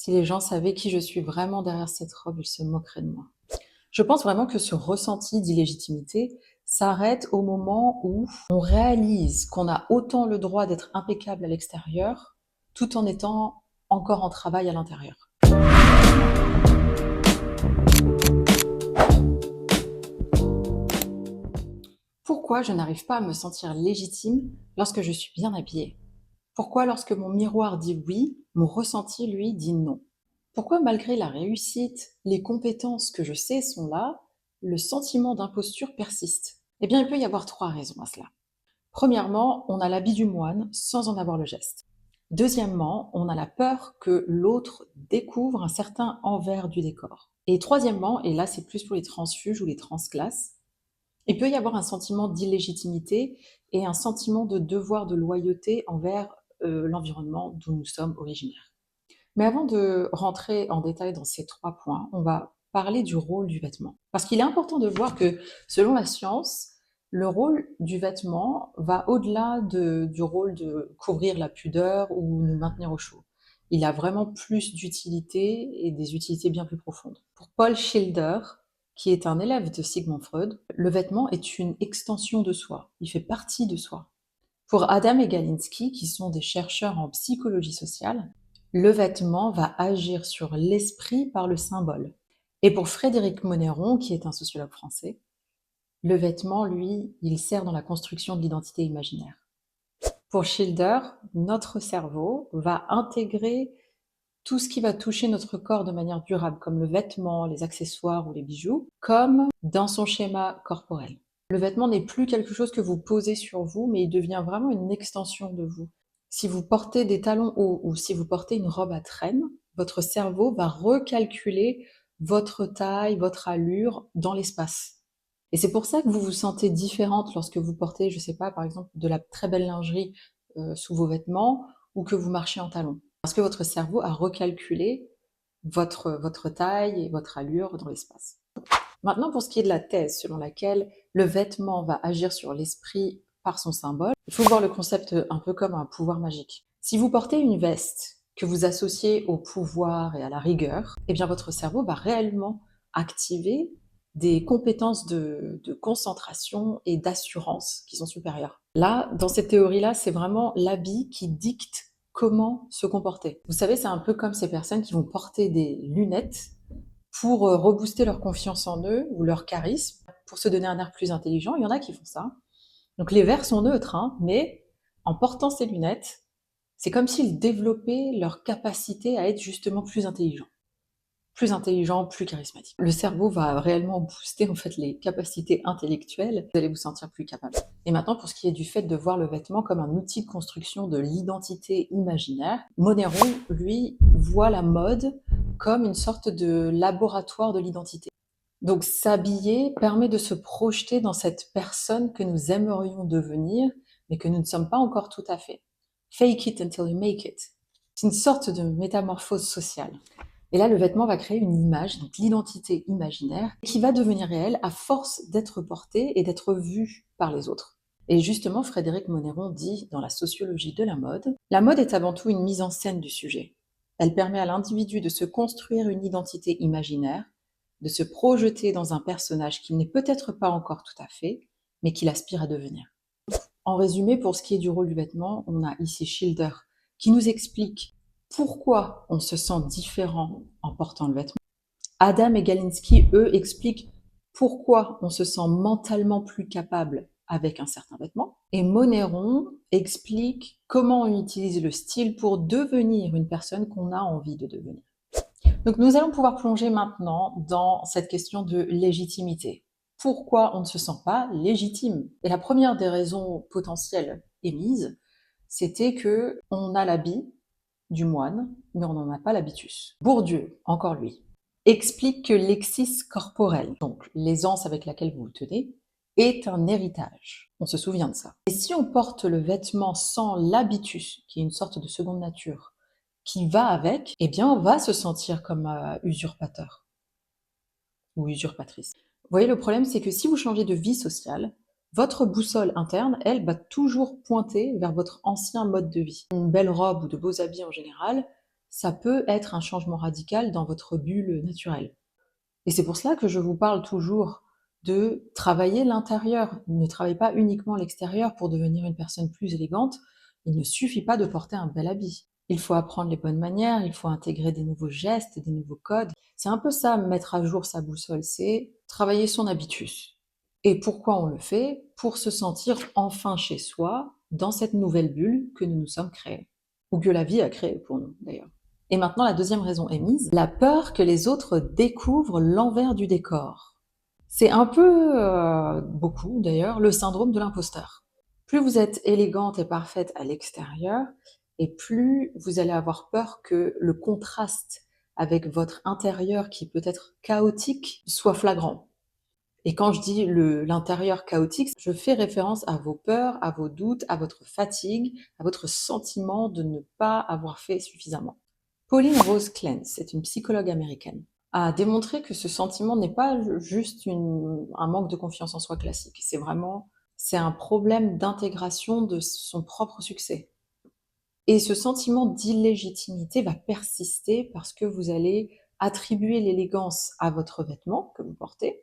Si les gens savaient qui je suis vraiment derrière cette robe, ils se moqueraient de moi. Je pense vraiment que ce ressenti d'illégitimité s'arrête au moment où on réalise qu'on a autant le droit d'être impeccable à l'extérieur, tout en étant encore en travail à l'intérieur. Pourquoi je n'arrive pas à me sentir légitime lorsque je suis bien habillée? Pourquoi lorsque mon miroir dit oui, mon ressenti, lui, dit non? Pourquoi malgré la réussite, les compétences que je sais sont là, le sentiment d'imposture persiste? Eh bien, il peut y avoir 3 raisons à cela. Premièrement, on a l'habit du moine sans en avoir le geste. Deuxièmement, on a la peur que l'autre découvre un certain envers du décor. Et troisièmement, et là c'est plus pour les transfuges ou les transclasses, il peut y avoir un sentiment d'illégitimité et un sentiment de devoir de loyauté envers l'environnement d'où nous sommes originaires. Mais avant de rentrer en détail dans ces 3 points, on va parler du rôle du vêtement. Parce qu'il est important de voir que, selon la science, le rôle du vêtement va au-delà du rôle de couvrir la pudeur ou nous maintenir au chaud. Il a vraiment plus d'utilité et des utilités bien plus profondes. Pour Paul Schilder, qui est un élève de Sigmund Freud, le vêtement est une extension de soi, il fait partie de soi. Pour Adam et Galinsky, qui sont des chercheurs en psychologie sociale, le vêtement va agir sur l'esprit par le symbole. Et pour Frédéric Monneron, qui est un sociologue français, le vêtement, lui, il sert dans la construction de l'identité imaginaire. Pour Schilder, notre cerveau va intégrer tout ce qui va toucher notre corps de manière durable, comme le vêtement, les accessoires ou les bijoux, comme dans son schéma corporel. Le vêtement n'est plus quelque chose que vous posez sur vous, mais il devient vraiment une extension de vous. Si vous portez des talons hauts ou si vous portez une robe à traîne, votre cerveau va recalculer votre taille, votre allure dans l'espace. Et c'est pour ça que vous vous sentez différente lorsque vous portez, je sais pas, par exemple, de la très belle lingerie sous vos vêtements ou que vous marchez en talons. Parce que votre cerveau a recalculé votre taille et votre allure dans l'espace. Maintenant, pour ce qui est de la thèse selon laquelle le vêtement va agir sur l'esprit par son symbole, il faut voir le concept un peu comme un pouvoir magique. Si vous portez une veste que vous associez au pouvoir et à la rigueur, eh bien votre cerveau va réellement activer des compétences de concentration et d'assurance qui sont supérieures. Là, dans cette théorie-là, c'est vraiment l'habit qui dicte comment se comporter. Vous savez, c'est un peu comme ces personnes qui vont porter des lunettes pour rebooster leur confiance en eux ou leur charisme, pour se donner un air plus intelligent. Il y en a qui font ça. Donc les verts sont neutres, hein, mais en portant ces lunettes, c'est comme s'ils développaient leur capacité à être justement plus intelligents. Plus intelligent, plus charismatique. Le cerveau va réellement booster en fait les capacités intellectuelles, vous allez vous sentir plus capable. Et maintenant, pour ce qui est du fait de voir le vêtement comme un outil de construction de l'identité imaginaire, Monneron, lui, voit la mode comme une sorte de laboratoire de l'identité. Donc s'habiller permet de se projeter dans cette personne que nous aimerions devenir, mais que nous ne sommes pas encore tout à fait. Fake it until you make it. C'est une sorte de métamorphose sociale. Et là, le vêtement va créer une image, donc l'identité imaginaire, qui va devenir réelle à force d'être portée et d'être vue par les autres. Et justement, Frédéric Monneron dit dans la sociologie de la mode est avant tout une mise en scène du sujet. Elle permet à l'individu de se construire une identité imaginaire, de se projeter dans un personnage qu'il n'est peut-être pas encore tout à fait, mais qu'il aspire à devenir. En résumé, pour ce qui est du rôle du vêtement, on a ici Schilder qui nous explique pourquoi on se sent différent en portant le vêtement. Adam et Galinsky, eux, expliquent pourquoi on se sent mentalement plus capable avec un certain vêtement. Et Monneron explique comment on utilise le style pour devenir une personne qu'on a envie de devenir. Donc nous allons pouvoir plonger maintenant dans cette question de légitimité. Pourquoi on ne se sent pas légitime? Et la première des raisons potentielles émises, c'était que on a l'habit du moine, mais on n'en a pas l'habitus. Bourdieu, encore lui, explique que l'exis corporel, donc l'aisance avec laquelle vous le tenez, est un héritage. On se souvient de ça. Et si on porte le vêtement sans l'habitus, qui est une sorte de seconde nature, qui va avec, eh bien on va se sentir comme usurpateur ou usurpatrice. Vous voyez, le problème, c'est que si vous changez de vie sociale, votre boussole interne, elle, va toujours pointer vers votre ancien mode de vie. Une belle robe ou de beaux habits en général, ça peut être un changement radical dans votre bulle naturelle. Et c'est pour cela que je vous parle toujours de travailler l'intérieur. Ne travaillez pas uniquement l'extérieur pour devenir une personne plus élégante. Il ne suffit pas de porter un bel habit. Il faut apprendre les bonnes manières, il faut intégrer des nouveaux gestes, des nouveaux codes. C'est un peu ça, mettre à jour sa boussole, c'est travailler son habitus. Et pourquoi on le fait? Pour se sentir enfin chez soi, dans cette nouvelle bulle que nous nous sommes créée. Ou que la vie a créée pour nous, d'ailleurs. Et maintenant, la deuxième raison émise, la peur que les autres découvrent l'envers du décor. C'est un peu, beaucoup d'ailleurs, le syndrome de l'imposteur. Plus vous êtes élégante et parfaite à l'extérieur, et plus vous allez avoir peur que le contraste avec votre intérieur, qui peut être chaotique, soit flagrant. Et quand je dis l'intérieur chaotique, je fais référence à vos peurs, à vos doutes, à votre fatigue, à votre sentiment de ne pas avoir fait suffisamment. Pauline Rose Clance, c'est une psychologue américaine, a démontré que ce sentiment n'est pas juste un manque de confiance en soi classique. C'est un problème d'intégration de son propre succès. Et ce sentiment d'illégitimité va persister parce que vous allez attribuer l'élégance à votre vêtement que vous portez,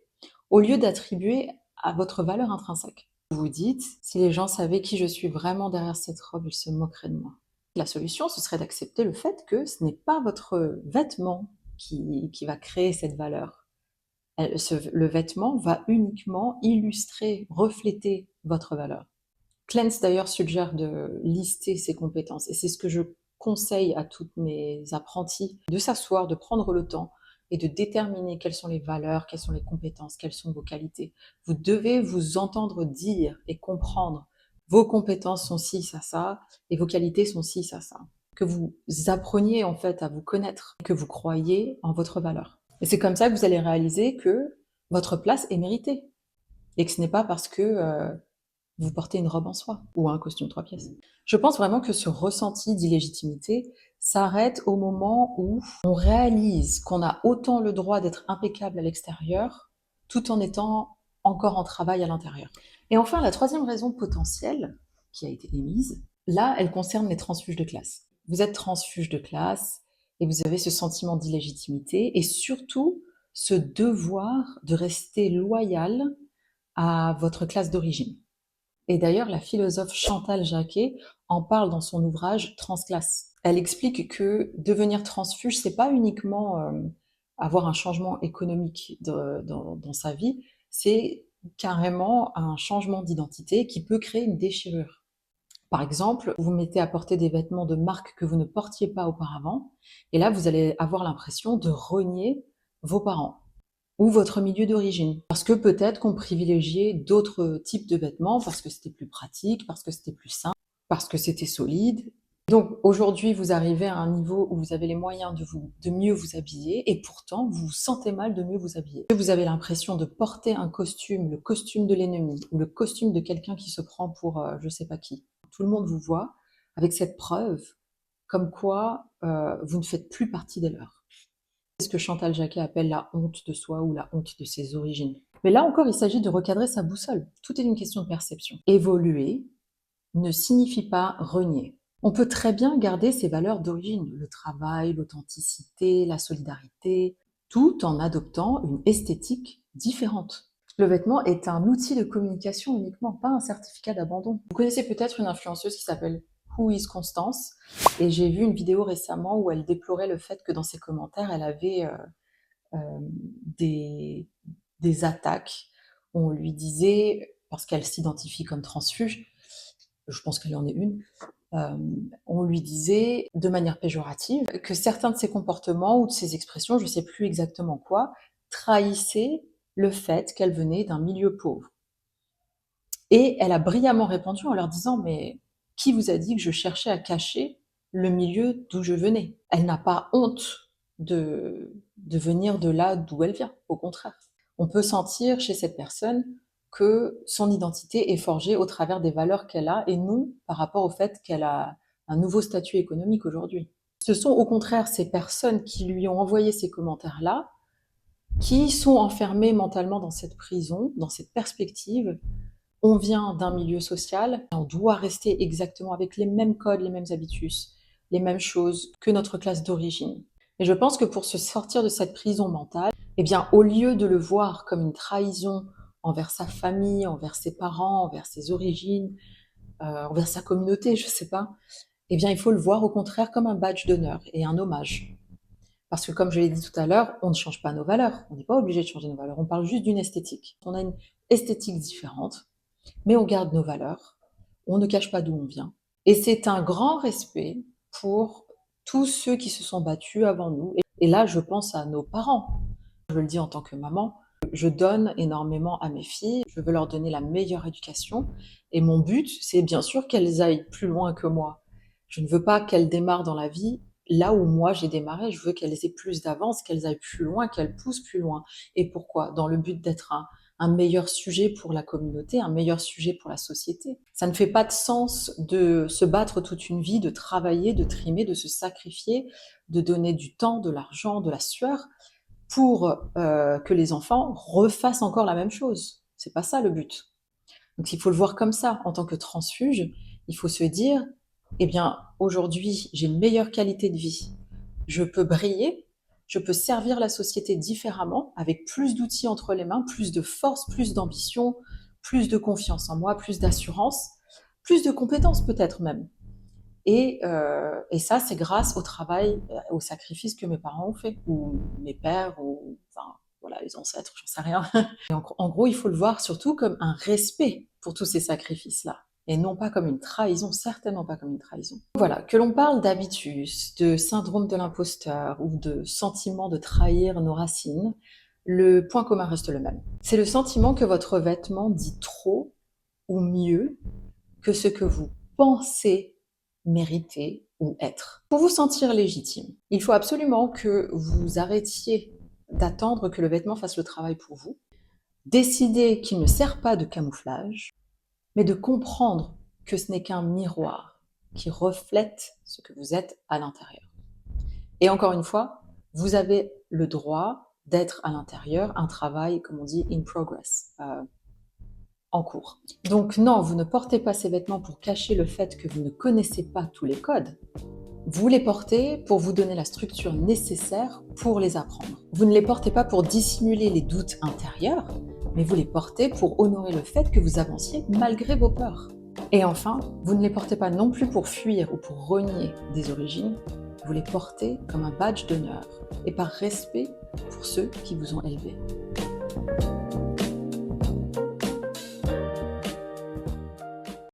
au lieu d'attribuer à votre valeur intrinsèque. Vous vous dites, si les gens savaient qui je suis vraiment derrière cette robe, ils se moqueraient de moi. La solution, ce serait d'accepter le fait que ce n'est pas votre vêtement qui va créer cette valeur. Le vêtement va uniquement illustrer, refléter votre valeur. Clance d'ailleurs suggère de lister ses compétences et c'est ce que je conseille à toutes mes apprentis, de s'asseoir, de prendre le temps et de déterminer quelles sont les valeurs, quelles sont les compétences, quelles sont vos qualités. Vous devez vous entendre dire et comprendre vos compétences sont ci, ça, et vos qualités sont ci, ça. Que vous appreniez en fait à vous connaître, que vous croyez en votre valeur. Et c'est comme ça que vous allez réaliser que votre place est méritée et que ce n'est pas parce que vous portez une robe en soie ou un costume 3 pièces. Je pense vraiment que ce ressenti d'illégitimité s'arrête au moment où on réalise qu'on a autant le droit d'être impeccable à l'extérieur tout en étant encore en travail à l'intérieur. Et enfin, la troisième raison potentielle qui a été émise, là, elle concerne les transfuges de classe. Vous êtes transfuge de classe et vous avez ce sentiment d'illégitimité et surtout ce devoir de rester loyal à votre classe d'origine. Et d'ailleurs, la philosophe Chantal Jacquet en parle dans son ouvrage Transclasse. Elle explique que devenir transfuge, c'est pas uniquement avoir un changement économique dans sa vie, c'est carrément un changement d'identité qui peut créer une déchirure. Par exemple, vous mettez à porter des vêtements de marque que vous ne portiez pas auparavant, et là, vous allez avoir l'impression de renier vos parents ou votre milieu d'origine. Parce que peut-être qu'on privilégiait d'autres types de vêtements parce que c'était plus pratique, parce que c'était plus simple, parce que c'était solide. Donc aujourd'hui, vous arrivez à un niveau où vous avez les moyens de mieux vous habiller et pourtant vous vous sentez mal de mieux vous habiller. Vous avez l'impression de porter un costume, le costume de l'ennemi ou le costume de quelqu'un qui se prend pour je sais pas qui. Tout le monde vous voit avec cette preuve comme quoi vous ne faites plus partie des leurs. C'est ce que Chantal Jacquet appelle la honte de soi ou la honte de ses origines. Mais là encore, il s'agit de recadrer sa boussole. Tout est une question de perception. Évoluer ne signifie pas renier. On peut très bien garder ses valeurs d'origine, le travail, l'authenticité, la solidarité, tout en adoptant une esthétique différente. Le vêtement est un outil de communication uniquement, pas un certificat d'abandon. Vous connaissez peut-être une influenceuse qui s'appelle Who is Constance, et j'ai vu une vidéo récemment où elle déplorait le fait que dans ses commentaires, elle avait des, des attaques. On lui disait, parce qu'elle s'identifie comme transfuge, je pense qu'elle en est une, on lui disait de manière péjorative que certains de ses comportements ou de ses expressions, je ne sais plus exactement quoi, trahissaient le fait qu'elle venait d'un milieu pauvre. Et elle a brillamment répondu en leur disant mais qui vous a dit que je cherchais à cacher le milieu d'où je venais? Elle n'a pas honte de venir de là d'où elle vient, au contraire. On peut sentir chez cette personne que son identité est forgée au travers des valeurs qu'elle a et non par rapport au fait qu'elle a un nouveau statut économique aujourd'hui. Ce sont au contraire ces personnes qui lui ont envoyé ces commentaires-là qui sont enfermées mentalement dans cette prison, dans cette perspective. On vient d'un milieu social, on doit rester exactement avec les mêmes codes, les mêmes habitus, les mêmes choses que notre classe d'origine. Et je pense que pour se sortir de cette prison mentale, eh bien, au lieu de le voir comme une trahison envers sa famille, envers ses parents, envers ses origines, envers sa communauté, je sais pas, eh bien, il faut le voir au contraire comme un badge d'honneur et un hommage. Parce que comme je l'ai dit tout à l'heure, on ne change pas nos valeurs. On n'est pas obligé de changer nos valeurs. On parle juste d'une esthétique. On a une esthétique différente, mais on garde nos valeurs. On ne cache pas d'où on vient. Et c'est un grand respect pour tous ceux qui se sont battus avant nous. Et là, je pense à nos parents. Je le dis en tant que maman. Je donne énormément à mes filles. Je veux leur donner la meilleure éducation. Et mon but, c'est bien sûr qu'elles aillent plus loin que moi. Je ne veux pas qu'elles démarrent dans la vie là où moi j'ai démarré. Je veux qu'elles aient plus d'avance, qu'elles aillent plus loin, qu'elles poussent plus loin. Et pourquoi? Dans le but d'être un meilleur sujet pour la communauté, un meilleur sujet pour la société. Ça ne fait pas de sens de se battre toute une vie, de travailler, de trimer, de se sacrifier, de donner du temps, de l'argent, de la sueur pour que les enfants refassent encore la même chose. C'est pas ça le but. Donc il faut le voir comme ça. En tant que transfuge, il faut se dire, eh bien, aujourd'hui, j'ai une meilleure qualité de vie. Je peux briller, je peux servir la société différemment, avec plus d'outils entre les mains, plus de force, plus d'ambition, plus de confiance en moi, plus d'assurance, plus de compétences peut-être même. Et ça, c'est grâce au travail, au sacrifice que mes parents ont fait, ou mes pères, ou enfin, voilà, les ancêtres, j'en sais rien. Et en gros, il faut le voir surtout comme un respect pour tous ces sacrifices-là, et non pas comme une trahison, certainement pas comme une trahison. Voilà, que l'on parle d'habitus, de syndrome de l'imposteur, ou de sentiment de trahir nos racines, le point commun reste le même. C'est le sentiment que votre vêtement dit trop ou mieux que ce que vous pensez mériter ou être. Pour vous sentir légitime, il faut absolument que vous arrêtiez d'attendre que le vêtement fasse le travail pour vous, décider qu'il ne sert pas de camouflage, mais de comprendre que ce n'est qu'un miroir qui reflète ce que vous êtes à l'intérieur. Et encore une fois, vous avez le droit d'être à l'intérieur un travail, comme on dit, in progress, en cours. Donc non, vous ne portez pas ces vêtements pour cacher le fait que vous ne connaissez pas tous les codes. Vous les portez pour vous donner la structure nécessaire pour les apprendre. Vous ne les portez pas pour dissimuler les doutes intérieurs, mais vous les portez pour honorer le fait que vous avanciez malgré vos peurs. Et enfin, vous ne les portez pas non plus pour fuir ou pour renier des origines, vous les portez comme un badge d'honneur et par respect pour ceux qui vous ont élevés.